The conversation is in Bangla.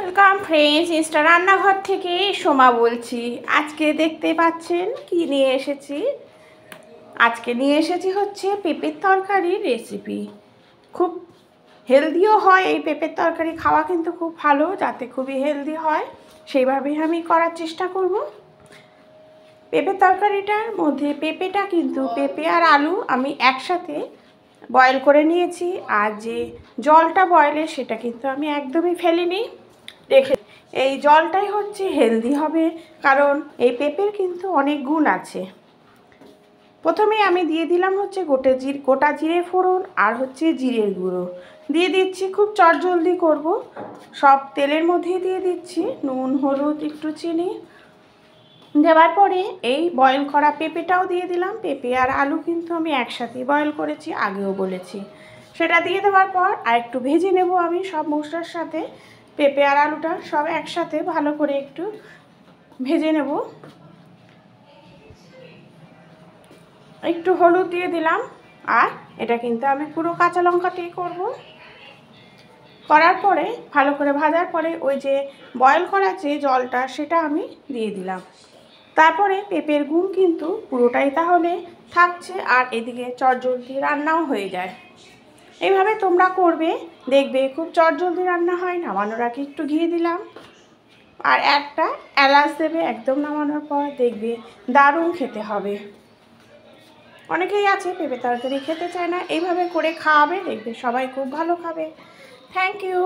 ওয়েলকাম ফ্রেন্ডস, ইনস্টা রান্নাঘর থেকে সোমা বলছি। আজকে দেখতে পাচ্ছেন কি নিয়ে এসেছি। আজকে নিয়ে এসেছি হচ্ছে পেঁপের তরকারির রেসিপি। খুব হেলদিও হয় এই পেঁপের তরকারি, খাওয়া কিন্তু খুব ভালো, যাতে খুবই হেলদি হয় সেইভাবেই আমি করার চেষ্টা করব। পেঁপের তরকারিটার মধ্যে পেঁপেটা কিন্তু পেঁপে আর আলু আমি একসাথে বয়েল করে নিয়েছি, আর যে জলটা বয়েলের সেটা কিন্তু আমি একদমই ফেলিনি, রেখে এই জলটাই হচ্ছে হেলদি হবে, কারণ এই পেঁপের কিন্তু অনেক গুণ আছে। প্রথমে আমি দিয়ে দিলাম হচ্ছে গোটা জিরে ফোড়ন আর হচ্ছে জিরের গুঁড়ো দিয়ে দিচ্ছি। খুব চটজলদি করব, সব তেলের মধ্যেই দিয়ে দিচ্ছি। নুন, হলুদ, একটু চিনি দেওয়ার পরে এই বয়েল করা পেঁপেটাও দিয়ে দিলাম। পেঁপে আর আলু কিন্তু আমি একসাথেই বয়েল করেছি, আগেও বলেছি। সেটা দিয়ে দেওয়ার পর আর একটু ভেজে নেব আমি সব মশলার সাথে। পেঁপে আর আলুটা সব একসাথে ভালো করে একটু ভেজে নেব। একটু হলুদ দিয়ে দিলাম, আর এটা কিন্তু আমি পুরো কাঁচা লঙ্কাতেই করব। করার পরে ভালো করে ভাজার পরে ওই যে বয়েল করা যে জলটা সেটা আমি দিয়ে দিলাম। তারপরে পেঁপের গুণ কিন্তু পুরোটাই তাহলে থাকছে, আর এদিকে চটজলদি রান্নাও হয়ে যায়। এইভাবে তোমরা করবে, দেখবে খুব চটজলদি রান্না হয়। নামানোর আগে একটু ঘি দিলাম, আর একটা এলাচ দেবে একদম নামানোর পর, দেখবে দারুণ খেতে হবে। অনেকেই আছে পেঁপে তরকারি খেতে চায় না, এইভাবে করে খাওয়াবে, দেখবে সবাই খুব ভালো খাবে। Thank you.